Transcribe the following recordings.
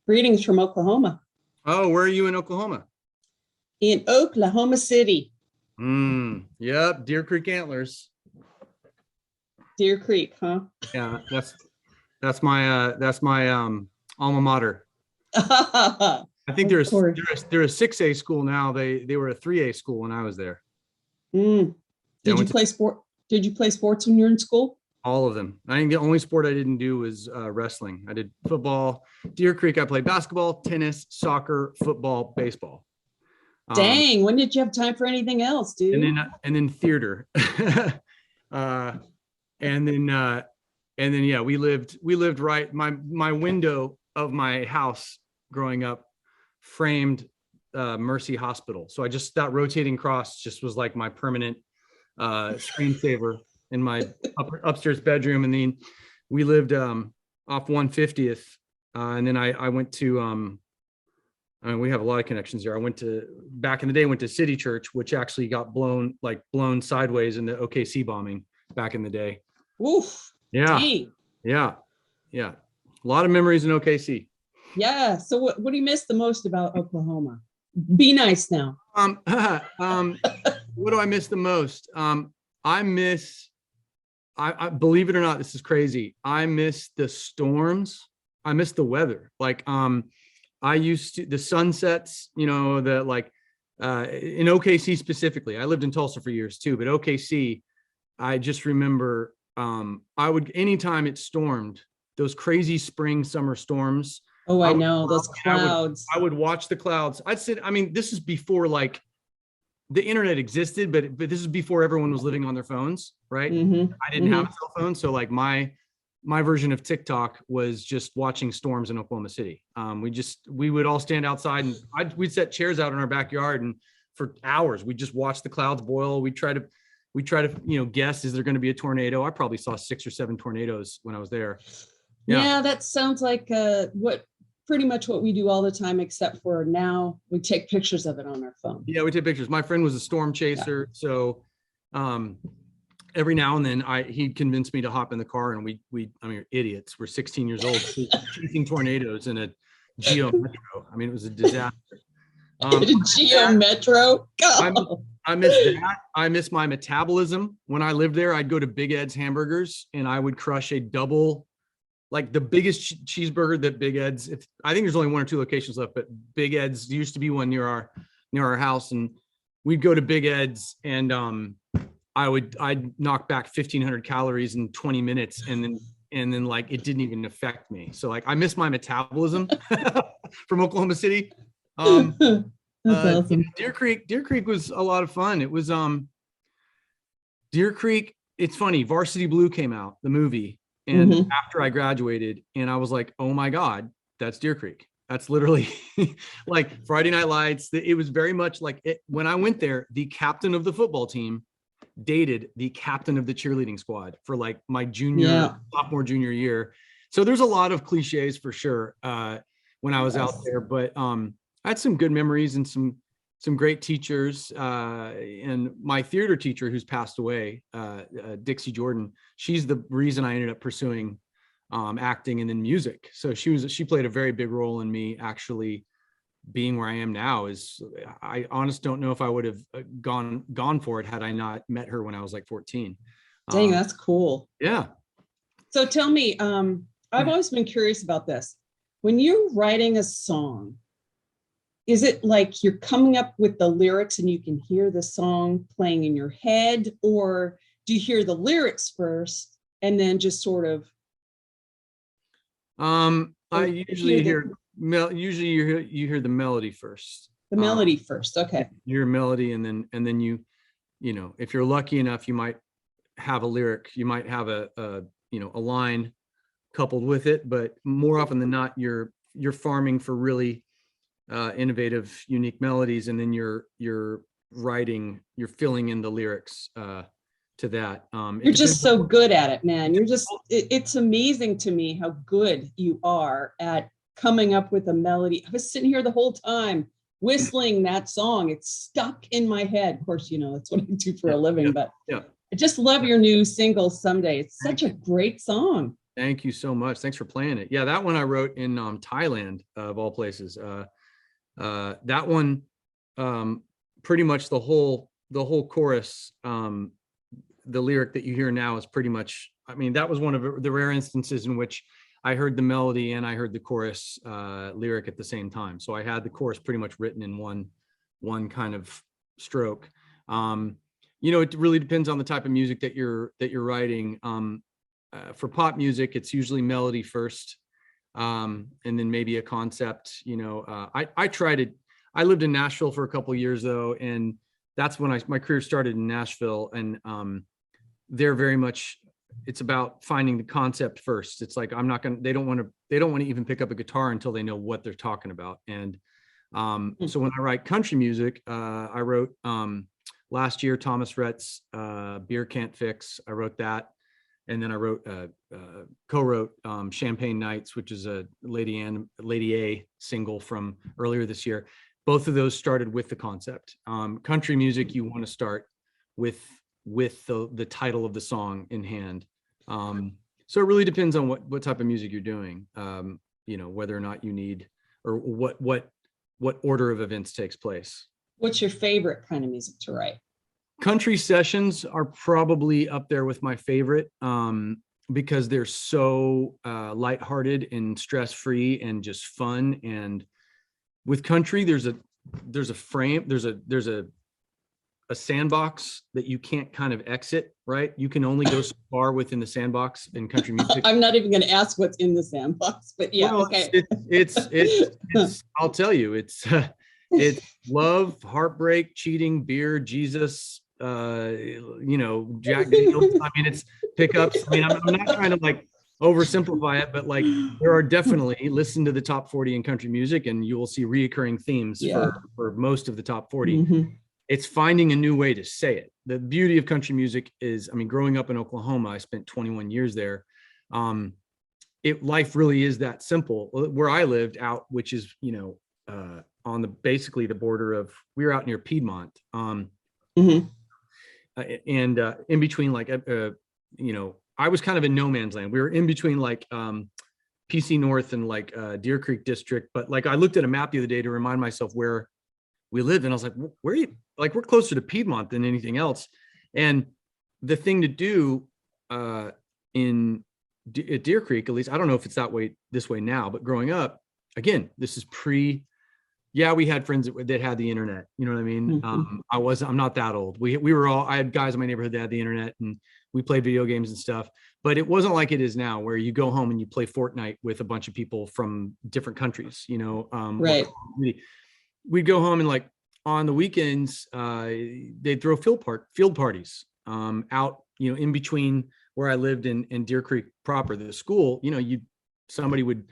Greetings from Oklahoma. Oh, where are you in Oklahoma? In Oklahoma City. Yep, Deer Creek Antlers. Deer Creek, huh? Yeah, that's my alma mater. I think they're a 6A school now. They were a 3A school when I was there. Did you play sport? Did you play sports when you were in school? All of them. The only sport I didn't do was wrestling. I did football. Deer Creek, I played basketball, tennis, soccer, football, baseball. Dang, when did you have time for anything else, dude? And then theater. and then yeah, we lived right. My window of my house growing up framed Mercy Hospital. So that rotating cross just was like my permanent screensaver in my upstairs bedroom. And then we lived off 150th. And then I went to, we have a lot of connections here. Back in the day, went to City Church, which actually got blown sideways in the OKC bombing back in the day. Oof. Yeah. Dang. Yeah. A lot of memories in OKC. Yeah. So what do you miss the most about Oklahoma? Be nice now. What do I miss the most? I believe it or not, this is crazy. I miss the storms. I miss the weather. Like, I used to, the sunsets, in OKC specifically. I lived in Tulsa for years too, but OKC, I just remember, anytime it stormed, those crazy summer storms. Oh, I know those clouds. I would watch the clouds. This is before the internet existed, but this is before everyone was living on their phones, right? Mm-hmm. I didn't have a cell phone. So my version of TikTok was just watching storms in Oklahoma City. We would all stand outside and we'd set chairs out in our backyard, and for hours, we'd just watch the clouds boil. We try to, guess, is there going to be a tornado? I probably saw 6 or 7 tornadoes when I was there. Yeah, that sounds like pretty much what we do all the time, except for now we take pictures of it on our phone. Yeah, we take pictures. My friend was a storm chaser. Yeah. So every now and then he'd convince me to hop in the car, and we're idiots. We're 16 years old chasing tornadoes in a Geo Metro. It was a disaster. Geo Metro? I miss that. I miss my metabolism. When I lived there, I'd go to Big Ed's Hamburgers and I would crush a double, like the biggest cheeseburger that Big Ed's, I think there's only 1 or 2 locations left, but Big Ed's used to be one near our house, and we'd go to Big Ed's and I'd knock back 1,500 calories in 20 minutes, and then like it didn't even affect me. So like I miss my metabolism from Oklahoma City. That's awesome. Deer Creek was a lot of fun. It was Deer Creek. It's funny. Varsity Blue came out, the movie. And after I graduated, and I was like, oh my God, that's Deer Creek. That's literally like Friday Night Lights. It was very much like it. When I went there, the captain of the football team dated the captain of the cheerleading squad for like my sophomore, junior year. So there's a lot of cliches for sure when I was out there, but I had some good memories and some great teachers, and my theater teacher who's passed away, Dixie Jordan, she's the reason I ended up pursuing acting and then music. So she played a very big role in me actually being where I am now. I honestly don't know if I would have gone for it had I not met her when I was like 14. Dang, that's cool. Yeah. So tell me, I've always been curious about this. When you're writing a song, is it like you're coming up with the lyrics and you can hear the song playing in your head, or do you hear the lyrics first and then just sort of? I usually hear you hear the melody first. The melody first, okay. Your melody, and then you if you're lucky enough, you might have a lyric. You might have a line coupled with it, but more often than not, you're farming for really innovative, unique melodies, and then you're filling in the lyrics to that. You're just so good at it, man. It's amazing to me how good you are at coming up with a melody. I was sitting here the whole time whistling that song. It's stuck in my head. Of course, that's what I do for a living, but I just love your new single, Someday. It's such a great song. Thank you so much. Thanks for playing it. Yeah, that one I wrote in Thailand, of all places. That one, pretty much the whole chorus, the lyric that you hear now is pretty much, I mean, that was one of the rare instances in which I heard the melody and I heard the chorus lyric at the same time. So I had the chorus pretty much written in one kind of stroke. It really depends on the type of music that you're writing. For pop music, it's usually melody first, and then maybe a concept. I lived in Nashville for a couple of years though, and that's when my career started in Nashville. And they're very much, it's about finding the concept first. It's like, they don't want to even pick up a guitar until they know what they're talking about. And so when I write country music, I wrote last year Thomas Rhett's Beer Can't Fix. I wrote that. And then I co-wrote Champagne Nights, which is a Lady A single from earlier this year. Both of those started with the concept. Country music, you want to start with the title of the song in hand. So it really depends on what type of music you're doing. Whether or not you need, or what order of events takes place. What's your favorite kind of music to write? Country sessions are probably up there with my favorite, because they're so lighthearted and stress-free and just fun. And with country, there's a frame, there's a sandbox that you can't kind of exit, right? You can only go so far within the sandbox in country music. I'm not even going to ask what's in the sandbox, but yeah, well, okay. It's I'll tell you, it's love, heartbreak, cheating, beer, Jesus, Jack Daniels. I mean, it's pickups. I mean, I'm not trying to like oversimplify it, but like there are definitely, listen to the top 40 in country music and you will see reoccurring themes for most of the top 40. Mm-hmm. It's finding a new way to say it. The beauty of country music is, I mean, growing up in Oklahoma, I spent 21 years there. Life really is that simple. Where I lived out, which is, on basically the border of, we were out near Piedmont. Mm-hmm. And in between, like, I was kind of in no man's land. We were in between like PC North and like Deer Creek District. But like, I looked at a map the other day to remind myself where we lived. And I was like, where are you? Like, we're closer to Piedmont than anything else. And the thing to do at Deer Creek, at least, I don't know if it's this way now, but growing up, again, this is we had friends that had the internet, you know what I mean? Mm-hmm. I'm not that old. I had guys in my neighborhood that had the internet and we played video games and stuff, but it wasn't like it is now where you go home and you play Fortnite with a bunch of people from different countries, right. We'd go home and like on the weekends, they'd throw field parties out, in between where I lived in Deer Creek proper, the school, somebody would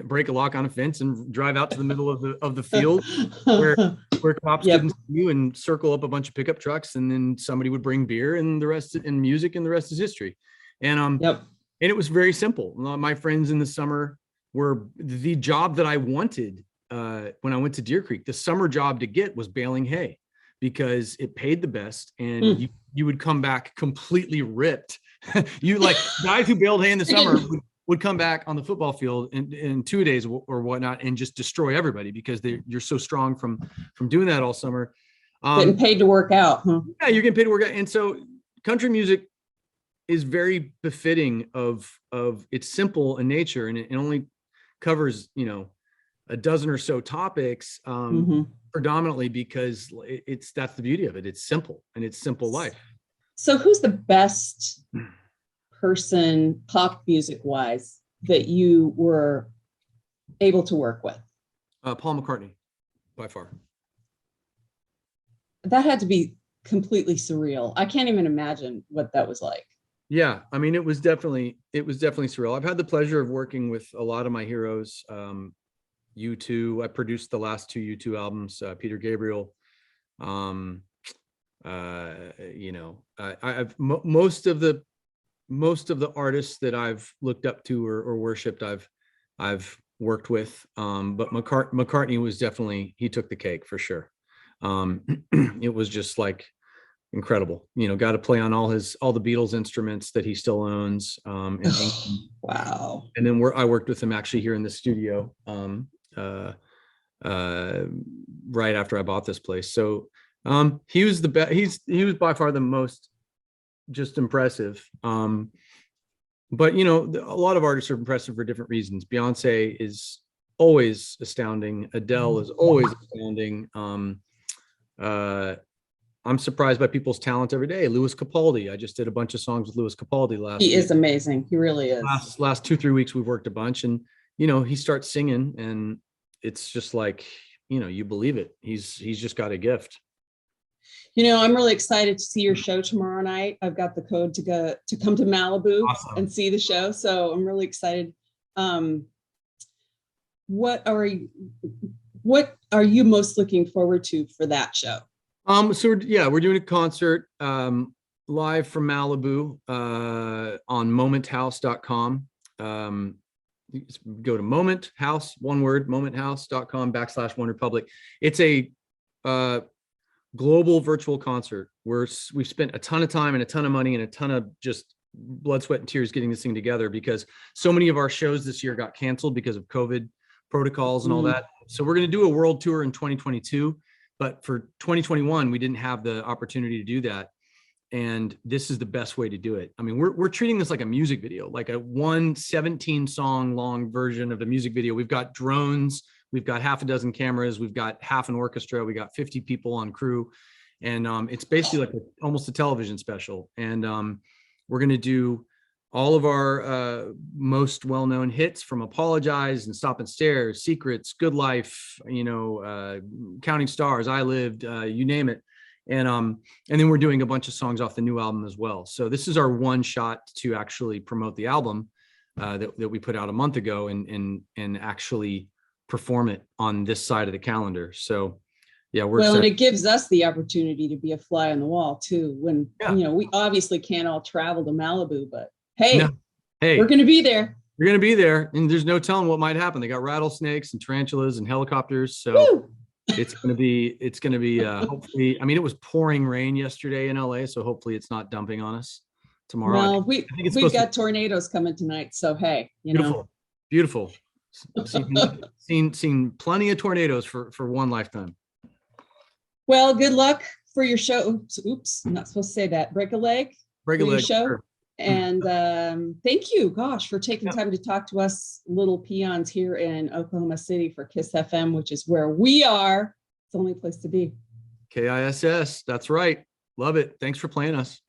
break a lock on a fence and drive out to the middle of the field where cops didn't see you and circle up a bunch of pickup trucks. And then somebody would bring beer and music and the rest is history. And, and it was very simple. My friends in the summer were the job that I wanted. When I went to Deer Creek, the summer job to get was baling hay because it paid the best. And you would come back completely ripped. You like guys who baled hay in the summer would come back on the football field in 2 days or whatnot and just destroy everybody because you're so strong from doing that all summer. Getting paid to work out. Huh? Yeah, you're getting paid to work out. And so country music is very befitting of it's simple in nature and it only covers, a dozen or so topics, predominantly because that's the beauty of it. It's simple and it's simple life. So who's the best person pop music wise that you were able to work with? Paul McCartney, by far. That had to be completely surreal. I can't even imagine what that was like. Yeah, I mean, it was definitely surreal. I've had the pleasure of working with a lot of my heroes. U2, I produced the last two U2 albums, Peter Gabriel. I've most of the artists that I've looked up to or worshipped, I've worked with. But McCartney was definitely, he took the cake for sure. It was just like incredible. Got to play on all the Beatles instruments that he still owns. Wow. And then I worked with him actually here in the studio right after I bought this place. So he was the best. He was by far the most just impressive. But a lot of artists are impressive for different reasons. Beyonce is always astounding. Adele is always astounding. I'm surprised by people's talent every day. Louis Capaldi. I just did a bunch of songs with Louis Capaldi last week. He is amazing. He really is. Last 2-3 weeks, we've worked a bunch, and he starts singing, and it's just like, you believe it. He's just got a gift. I'm really excited to see your show tomorrow night. I've got the code to come to Malibu. Awesome. And see the show. So I'm really excited. What are you most looking forward to for that show? So we're doing a concert live from Malibu on momenthouse.com. Go to Moment House, one word, momenthouse.com/OneRepublic. It's a global virtual concert where we've spent a ton of time and a ton of money and a ton of just blood, sweat, and tears getting this thing together, because so many of our shows this year got canceled because of COVID protocols and all that. So we're going to do a world tour in 2022. But for 2021, we didn't have the opportunity to do that. And this is the best way to do it. I mean, we're treating this like a music video, like a 17 song long version of the music video. We've got drones, we've got half a dozen cameras, we've got half an orchestra, we got 50 people on crew. And it's basically like almost a television special. And we're going to do all of our most well-known hits, from Apologize and Stop and Stare, Secrets, Good Life, Counting Stars, I Lived, you name it. And then we're doing a bunch of songs off the new album as well. So this is our one shot to actually promote the album that we put out a month ago and actually perform it on this side of the calendar. So yeah, and it gives us the opportunity to be a fly on the wall too, when we obviously can't all travel to Malibu, but hey, we're going to be there. You're going to be there, and there's no telling what might happen. They got rattlesnakes and tarantulas and helicopters. So Woo! it's going to be hopefully, I mean, it was pouring rain yesterday in LA, so hopefully it's not dumping on us tomorrow. Well, we've got tornadoes coming tonight. So, hey, beautiful. Seen plenty of tornadoes for one lifetime. Well, good luck for your show. Oops, I'm not supposed to say that. Break a leg. Show. Sure. And thank you, for taking time to talk to us little peons here in Oklahoma City for KISS FM, which is where we are. It's the only place to be. KISS. That's right. Love it. Thanks for playing us.